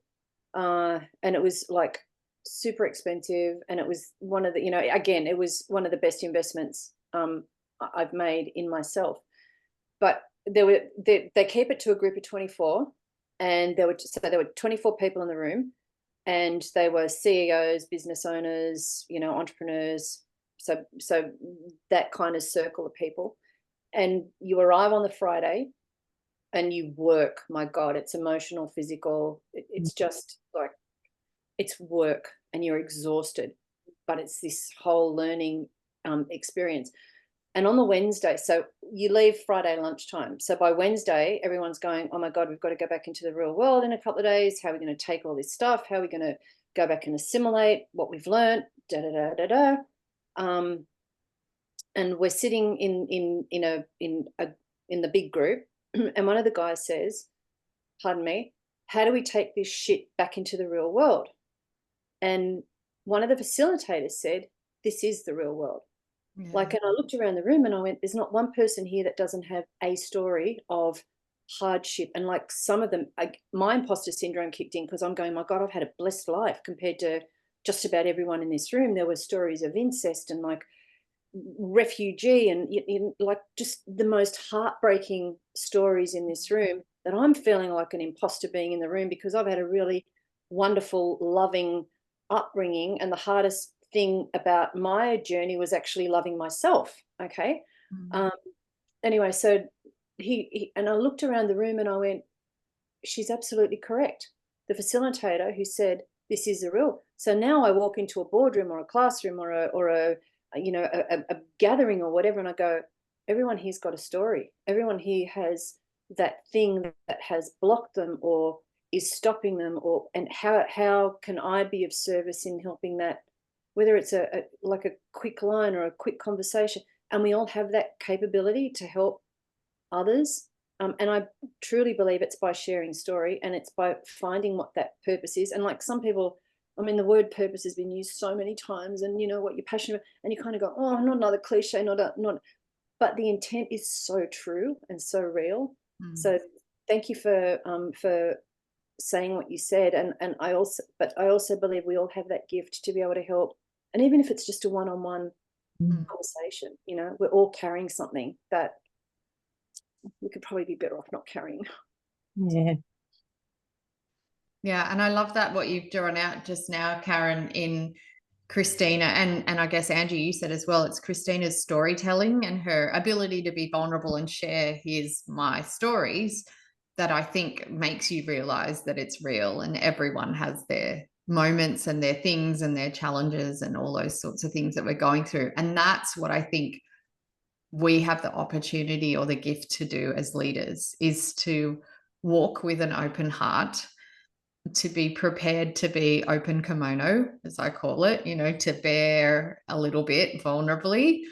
and it was like super expensive, and it was one of the, you know, again, it was one of the best investments I've made in myself. But they keep it to a group of 24, and there were 24 people in the room, and they were CEOs, business owners, you know, entrepreneurs, so that kind of circle of people. And you arrive on the Friday and you work. My God, it's emotional, physical. It's just like, it's work, and you're exhausted, but it's this whole learning experience. And on the Wednesday, so you leave Friday lunchtime. So by Wednesday, everyone's going, oh my God, we've got to go back into the real world in a couple of days. How are we going to take all this stuff? How are we going to go back and assimilate what we've learned? And we're sitting in the big group, and one of the guys says, pardon me, how do we take this shit back into the real world? And one of the facilitators said, this is the real world. Yeah. Like, and I looked around the room and I went, there's not one person here that doesn't have a story of hardship. And like some of them, my imposter syndrome kicked in, because I'm going, my God, I've had a blessed life compared to just about everyone in this room. There were stories of incest and like refugee and like just the most heartbreaking stories in this room, that I'm feeling like an imposter being in the room, because I've had a really wonderful, loving upbringing, and the hardest thing about my journey was actually loving myself. Okay. Anyway, so he and I looked around the room and I went, she's absolutely correct. The facilitator who said, this is the real. So now I walk into a boardroom or a classroom or a gathering or whatever, and I go, everyone here's got a story. Everyone here has that thing that has blocked them or is stopping them, and how can I be of service in helping that, whether it's like a quick line or a quick conversation, and we all have that capability to help others. And I truly believe it's by sharing story, and it's by finding what that purpose is. And like some people, I mean, the word purpose has been used so many times, and you know what you're passionate about, and you kind of go, oh, not another cliche, not, but the intent is so true and so real. So thank you for saying what you said. And I also believe we all have that gift to be able to help. And even if it's just a one-on-one conversation, you know, we're all carrying something that we could probably be better off not carrying. Yeah, and I love that what you've drawn out just now, Karen, in Christina, and I guess Angie, you said as well, it's Christina's storytelling and her ability to be vulnerable and share my stories that I think makes you realize that it's real, and everyone has their moments and their things and their challenges and all those sorts of things that we're going through. And that's what I think we have the opportunity or the gift to do as leaders, is to walk with an open heart, to be prepared to be open kimono, as I call it, you know, to bear a little bit vulnerably.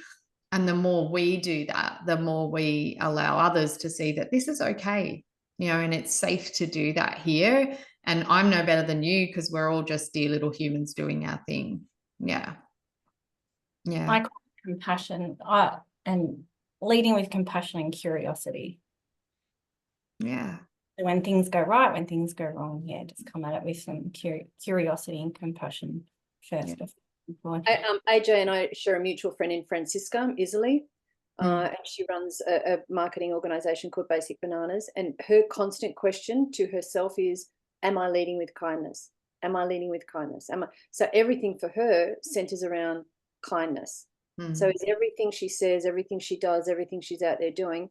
And the more we do that, the more we allow others to see that this is okay, you know, and it's safe to do that here. And I'm no better than you, because we're all just dear little humans doing our thing. Yeah. I call it compassion, and leading with compassion and curiosity. Yeah. So when things go right, when things go wrong, just come at it with some curiosity and compassion first. AJ and I share a mutual friend in Francisca, Italy, and she runs a marketing organization called Basic Bananas. And her constant question to herself is, am I leading with kindness? Am I leading with kindness? So everything for her centers around kindness. So is everything she says, everything she does, everything she's out there doing,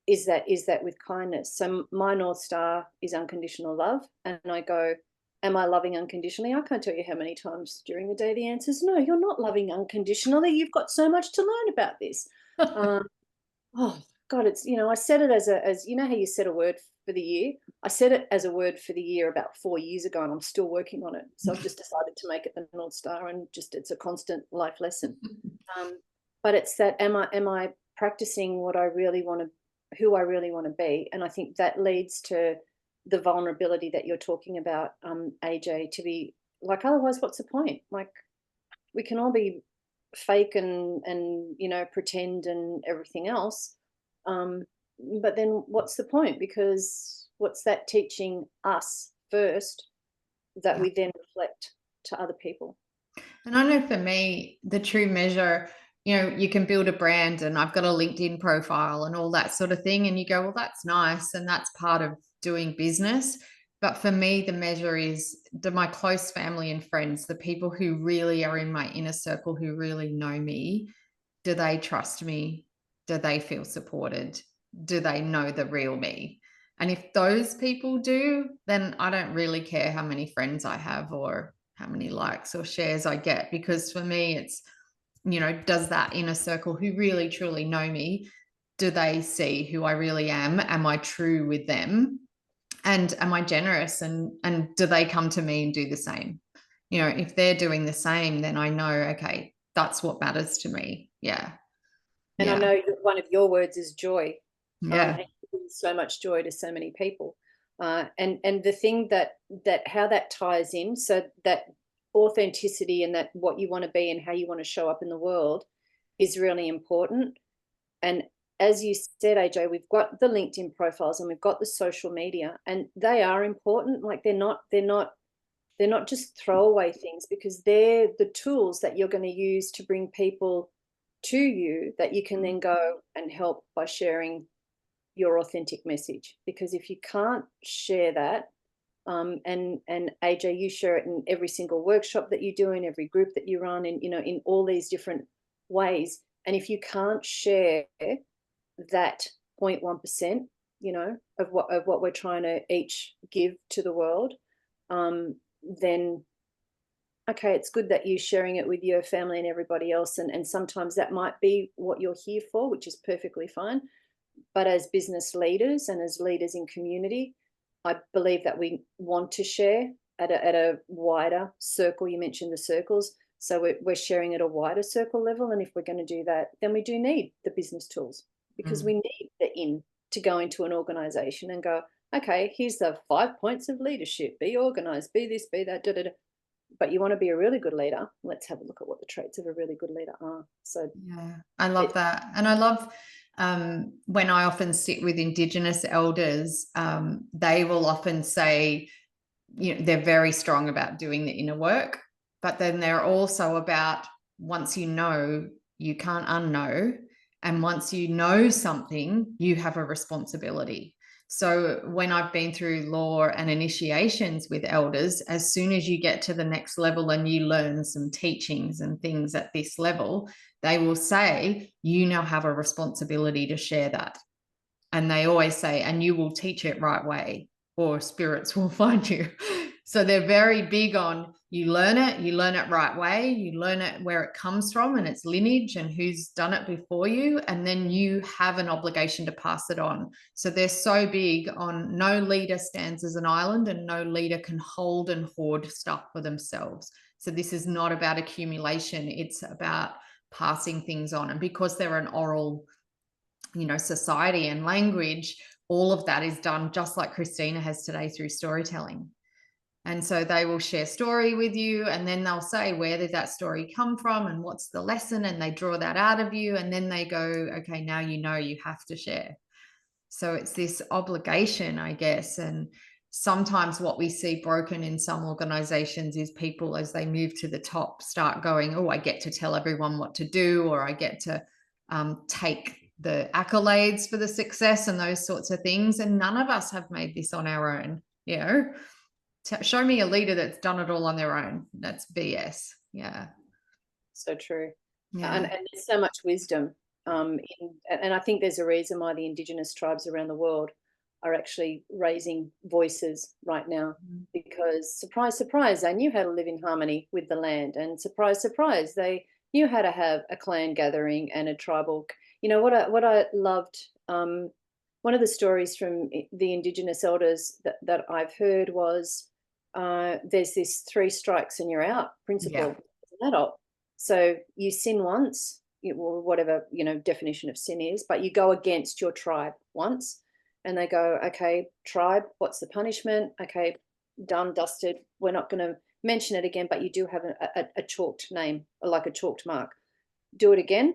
is that with kindness? So my North Star is unconditional love. And I go, am I loving unconditionally? I can't tell you how many times during the day the answer is no, you're not loving unconditionally. You've got so much to learn about this. Oh God, it's, you know, I said it as you know how you set a word for the year? I said it as a word for the year about 4 years ago, and I'm still working on it. So I've just decided to make it the North Star, and just, it's a constant life lesson. But it's that, am I practicing what I really want to, who I really want to be? And I think that leads to the vulnerability that you're talking about, AJ, to be like, otherwise what's the point? Like, we can all be fake and you know, pretend and everything else, but then what's the point? Because what's that teaching us first that we then reflect to other people? And I know for me, the true measure, you know, you can build a brand, and I've got a LinkedIn profile and all that sort of thing, and you go, well, that's nice, and that's part of doing business. But for me, the measure is my close family and friends, the people who really are in my inner circle, who really know me. Do they trust me? Do they feel supported? Do they know the real me? And if those people do, then I don't really care how many friends I have or how many likes or shares I get, because for me, it's, you know, does that inner circle who really truly know me, do they see who I really am? Am I true with them? And am I generous? And do they come to me and do the same? You know, if they're doing the same, then I know, okay, that's what matters to me. Yeah. And I know one of your words is joy. Yeah. So much joy to so many people. And the thing that how that ties in, so that authenticity and that what you want to be and how you want to show up in the world is really important. And as you said, AJ, we've got the LinkedIn profiles and we've got the social media, and they are important. Like, they're not just throwaway things, because they're the tools that you're going to use to bring people to you, that you can then go and help by sharing your authentic message. Because if you can't share that, and AJ, you share it in every single workshop that you do, in every group that you run, in, you know, in all these different ways. And if you can't share that 0.1%, you know, of what we're trying to each give to the world, then okay, it's good that you're sharing it with your family and everybody else, and sometimes that might be what you're here for, which is perfectly fine. But as business leaders and as leaders in community, I believe that we want to share at a wider circle. You mentioned the circles. So we're sharing at a wider circle level. And if we're going to do that, then we do need the business tools, because we need the in to go into an organization and go, okay, here's the 5 points of leadership. Be organized, be this, be that, da, da, da. But you want to be a really good leader. Let's have a look at what the traits of a really good leader are. So yeah, I love that. And I love when I often sit with Indigenous elders, they will often say, you know, they're very strong about doing the inner work, but then they're also about, once you know, you can't unknow. And once you know something, you have a responsibility. So when I've been through law and initiations with elders, as soon as you get to the next level and you learn some teachings and things at this level, they will say, you now have a responsibility to share that. And they always say, and you will teach it right way, or spirits will find you. So they're very big on, you learn it right way, you learn it where it comes from and its lineage and who's done it before you, and then you have an obligation to pass it on. So they're so big on, no leader stands as an island and no leader can hold and hoard stuff for themselves. So this is not about accumulation, it's about passing things on. And because they're an oral, you know, society and language, all of that is done just like Christina has today through storytelling. And so they will share story with you, and then they'll say, where did that story come from and what's the lesson? And they draw that out of you, and then they go, okay, now you know you have to share. So it's this obligation, I guess. And sometimes what we see broken in some organizations is people, as they move to the top, start going, oh, I get to tell everyone what to do, or I get to take the accolades for the success and those sorts of things. And none of us have made this on our own, you know. Show me a leader that's done it all on their own. That's BS. Yeah. So true. Yeah. And there's so much wisdom. And I think there's a reason why the Indigenous tribes around the world are actually raising voices right now, because surprise, surprise, they knew how to live in harmony with the land, and surprise, surprise, they knew how to have a clan gathering and a tribal. You know, what I loved, one of the stories from the Indigenous elders that I've heard was, there's this 3 strikes and you're out principle as an adult. So you sin once, or whatever, you know, definition of sin is, but you go against your tribe once, and they go, okay, tribe, what's the punishment? Okay, done, dusted. We're not going to mention it again, but you do have a chalked name, like a chalked mark. Do it again.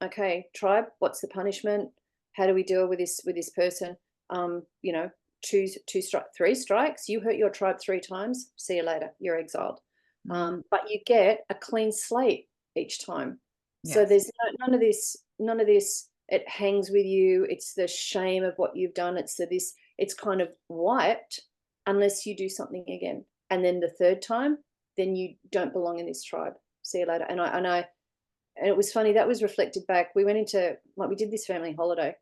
Okay, tribe, what's the punishment? How do we deal with this person? You know, 3 strikes. You hurt your tribe 3 times. See you later. You're exiled. But you get a clean slate each time. Yes. So there's none of this. It hangs with you. It's the shame of what you've done. It's kind of wiped unless you do something again. And then the 3rd time, then you don't belong in this tribe. See you later. And it was funny, that was reflected back. We went into, like, we did this family holiday,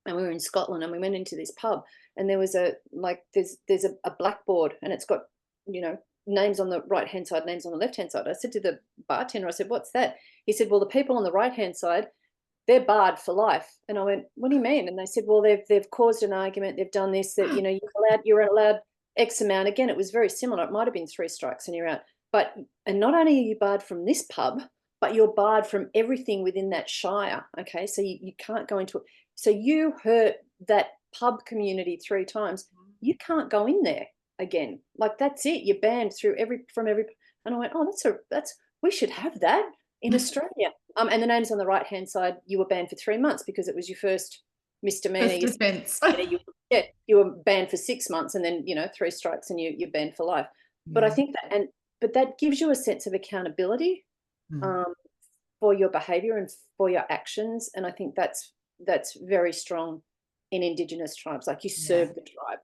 and we were in Scotland, and we went into this pub, and there was there's a blackboard, and it's got, you know, names on the right hand side, names on the left hand side. I said to the bartender, I said, what's that? He said, well, the people on the right hand side, they're barred for life. And I went, what do you mean? And they said, well, they've caused an argument, they've done this, that, you know, you're allowed X amount. Again, it was very similar. It might have been 3 strikes and you're out. And not only are you barred from this pub, but you're barred from everything within that shire. Okay, so you can't go into it. So you hurt that pub community 3 times. You can't go in there again. Like, that's it. You're banned from every. And I went, oh, we should have that in Australia. And the names on the right hand side, you were banned for 3 months because it was your first misdemeanor. First offense. You were banned for 6 months, and then, you know, 3 strikes and you're banned for life. But I think but that gives you a sense of accountability for your behavior and for your actions. And I think that's very strong in Indigenous tribes. Like, you serve the tribe.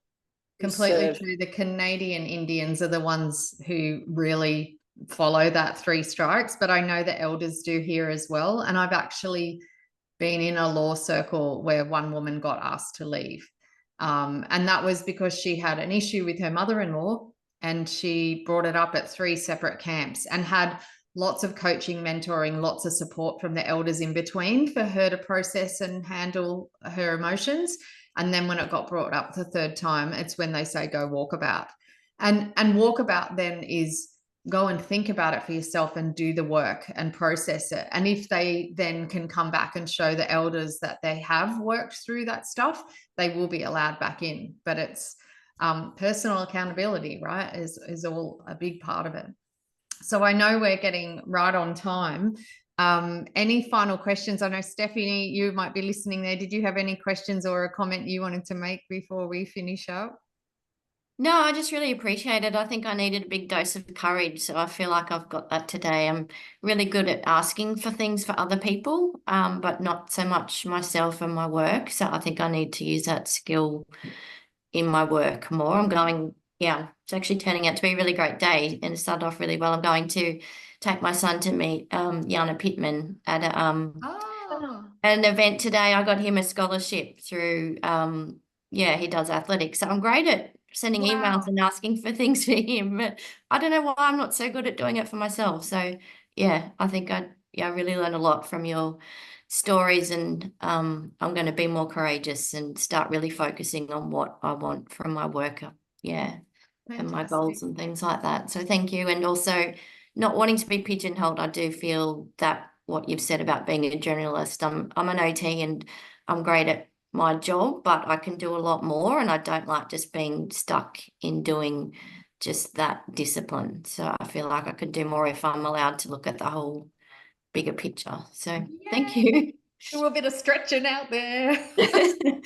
Completely true. The Canadian Indians are the ones who really follow that 3 strikes, but I know the elders do here as well. And I've actually been in a law circle where one woman got asked to leave. And that was because she had an issue with her mother-in-law, and she brought it up at 3 separate camps and had lots of coaching, mentoring, lots of support from the elders in between for her to process and handle her emotions. And then when it got brought up the third time, it's when they say go walkabout. And walkabout then is go and think about it for yourself and do the work and process it. And if they then can come back and show the elders that they have worked through that stuff, they will be allowed back in. But it's personal accountability, right, is all a big part of it. So I know we're getting right on time. Any final questions? I know Stephanie, you might be listening there. Did you have any questions or a comment you wanted to make before we finish up? No, I just really appreciate it. I think I needed a big dose of courage. So I feel like I've got that today. I'm really good at asking for things for other people, but not so much myself and my work. So I think I need to use that skill in my work more. I'm going, yeah, it's actually turning out to be a really great day and it started off really well. I'm going to take my son to meet Jana Pittman at an event today. I got him a scholarship through, he does athletics. So I'm great at sending emails and asking for things for him, but I don't know why I'm not so good at doing it for myself. So yeah, I think I really learned a lot from your stories, and I'm going to be more courageous and start really focusing on what I want from my work. And my goals and things like that. So thank you. And also not wanting to be pigeonholed. I do feel that what you've said about being a generalist, I'm an OT and I'm great at my job, but I can do a lot more, and I don't like just being stuck in doing just that discipline. So I feel like I could do more if I'm allowed to look at the whole bigger picture. So thank you. Do a bit of stretching out there.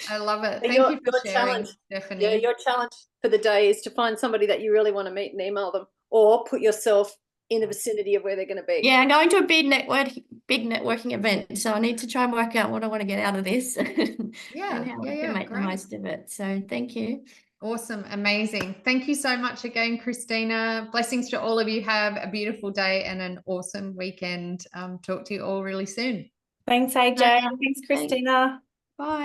I love it. Thank you for sharing, Stephanie. Yeah, your challenge for the day is to find somebody that you really want to meet and email them, or put yourself in the vicinity of where they're going to be. Yeah, I'm going to a big networking event, so I need to try and work out what I want to get out of this and how I can make the most of it. So thank you. Awesome. Amazing. Thank you so much again, Christina. Blessings to all of you. Have a beautiful day and an awesome weekend. Talk to you all really soon. Thanks, AJ. Thanks, Christina. Bye.